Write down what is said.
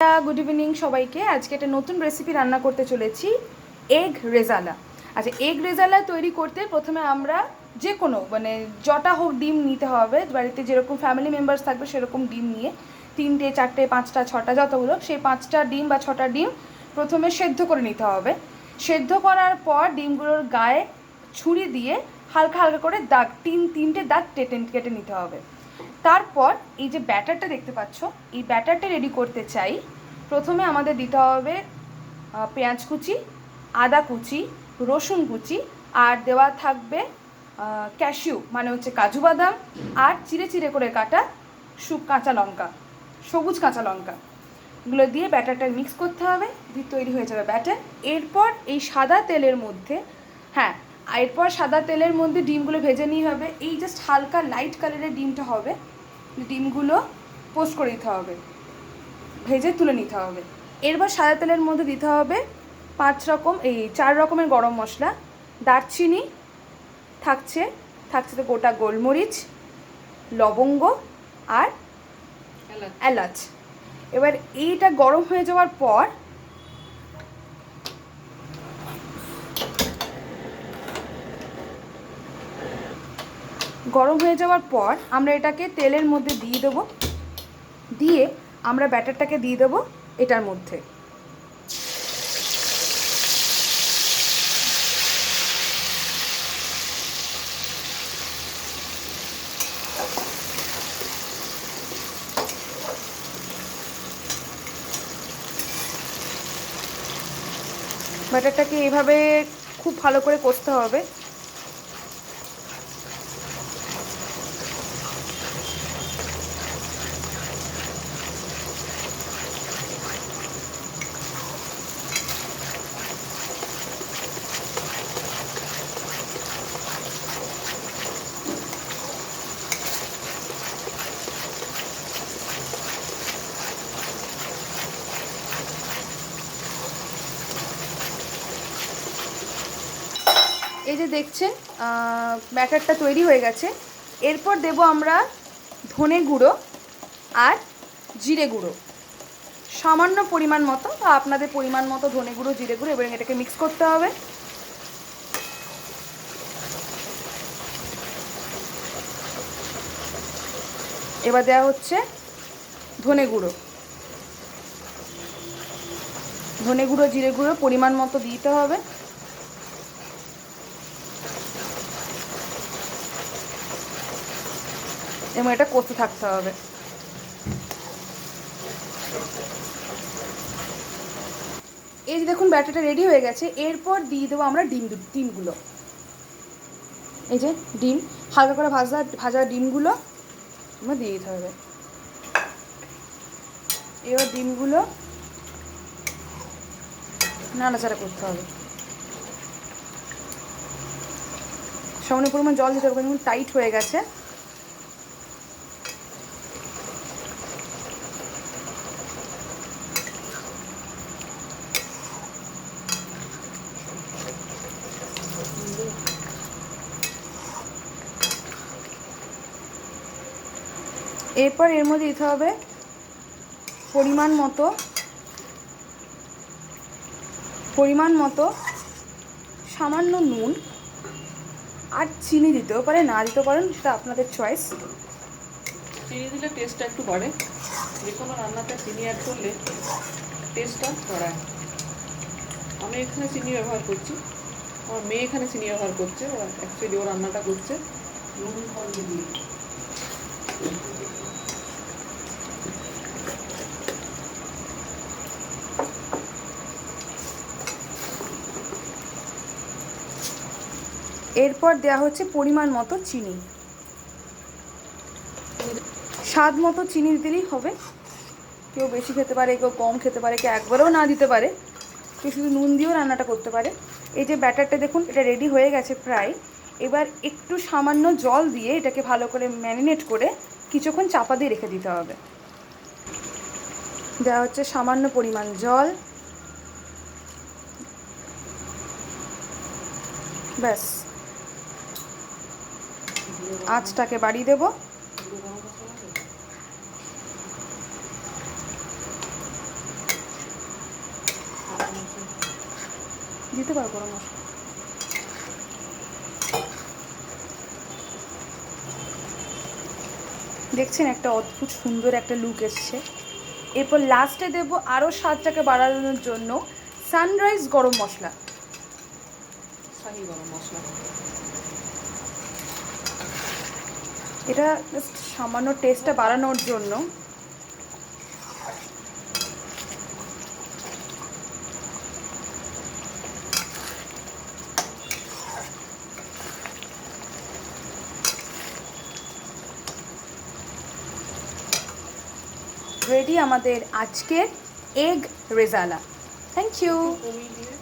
Good evening सबाइके आज के एक नतून रेसिपि रान्ना करते चलेছি एग रेजाला। अच्छा एग रेजाला तैरी करते प्रथमे आमरा जे कोनो माने जटा होक डिम निते होबे बाड़ीते जेरकम फैमिली मेम्बार्स थाकबे सेरकम डिम निये तीनटे चारटे पाँचटा छटा যতগুলো সেই পাঁচটা ডিম বা ছটা ডিম প্রথমে সেদ্ধ করে নিতে হবে। সেদ্ধ করার পর ডিমগুলোর গায়ে ছুরি দিয়ে হালকা হালকা করে দাগ তিনটে দাগ কেটে নিতে হবে। তারপর এই যে ব্যাটারটা দেখতে পাচ্ছ এই ব্যাটারটা রেডি করতে চাই প্রথমে আমাদের দিতে হবে পেঁয়াজ কুচি, আদা কুচি, রসুন কুচি আর দেওয়া থাকবে ক্যাশিউ মানে হচ্ছে কাজু বাদাম আর চিড়ে চিড়ে করে কাটা কাঁচা লঙ্কা, সবুজ কাঁচা লঙ্কা, এগুলো দিয়ে ব্যাটারটা মিক্স করতে হবে, দিয়ে তৈরি হয়ে যাবে ব্যাটার। এরপর এই সাদা তেলের মধ্যে এরপর সাদা তেলের মধ্যে ডিমগুলো ভেজে নিয়ে হবে। এই জাস্ট হালকা লাইট কালারের ডিমটা হবে, ডিমগুলো পোস্ট করে দিতে হবে, ভেজে তুলে নিতে হবে। এরপর সাদা তেলের মধ্যে দিতে হবে 4 রকমের গরম মশলা, দারচিনি থাকছে তো গোটা গোলমরিচ, লবঙ্গ আর এলাচ। এবার এইটা গরম হয়ে যাওয়ার পর আমরা এটাকে তেলের মধ্যে দিয়ে দেবো, দিয়ে আমরা ব্যাটারটাকে দিয়ে দেবো এটার মধ্যে। ব্যাটারটাকে এইভাবে খুব ভালো করে কষতে হবে। এই যে দেখছেন ব্যাটারটা তৈরি হয়ে গেছে। এরপর দেব আমরা ধনে গুঁড়ো আর জিরে গুঁড়ো সামান্য পরিমাণ মতো, বা আপনাদের পরিমাণ মতো ধনে গুঁড়ো জিরে গুঁড়ো। এবার এটাকে মিক্স করতে হবে। এবার দেওয়া হচ্ছে ধনে গুঁড়ো জিরে গুঁড়ো পরিমাণ মতো দিতে হবে। এবং এটা কষতে থাকতে হবে। এই যে দেখুন ব্যাটারটা রেডি হয়ে গেছে। এরপর দিয়ে দেবো আমরা ডিমগুলো। এই যে ডিম হালকা করে ভাজা ডিমগুলো আমরা দিয়ে দিতে হবে। এবার ডিমগুলো নাড়াচাড়া করতে হবে, সামান্য পরিমাণ জল দিতে হবে, টাইট হয়ে গেছে। এরপর এর মধ্যে দিতে হবে পরিমাণ মতো সামান্য নুন, আর চিনি দিতেও পারে না দিতেও পারেন, সেটা আপনাদের চয়েস। চিনি দিলে টেস্টটা একটু বাড়ে, যে কোনো রান্নাতে চিনি অ্যাড করলে টেস্টটা বাড়ায়। আমি এখানে চিনি ব্যবহার করছি, আমার মেয়ে এখানে চিনি ব্যবহার করছে, অ্যাকচুয়ালি ও রান্নাটা করছে নুন ফল দিয়ে। এরপর দেওয়া হচ্ছে পরিমাণ মতো চিনি, স্বাদ মতো চিনি দিলেই হবে। কেউ বেশি খেতে পারে, কেউ কম খেতে পারে, কেউ একবারেও না দিতে পারে, কেউ শুধু নুন দিয়েও রান্নাটা করতে পারে। এই যে ব্যাটারটা দেখুন এটা রেডি হয়ে গেছে প্রায়। এবার একটু সামান্য জল দিয়ে এটাকে ভালো করে ম্যারিনেট করে কিছুক্ষণ চাপা দিয়ে রেখে দিতে হবে। দেওয়া হচ্ছে সামান্য পরিমাণ জল, ব্যাস। আঁচটাকে বাড়িয়ে দেবো। দিতে পারো গরম মশলা। দেখছেন একটা অদ্ভুত সুন্দর একটা লুক এসছে। এরপর লাস্টে দেবো আরও স্বাদটাকে বাড়ানোর জন্য সানরাইজ গরম মশলা। শাহি গরম মশলা। এটা জাস্ট সামান্য টেস্টটা বাড়ানোর জন্য। রেডি আমাদের আজকের এগ রেজালা। Thank you. কমিয়ে দিয়ে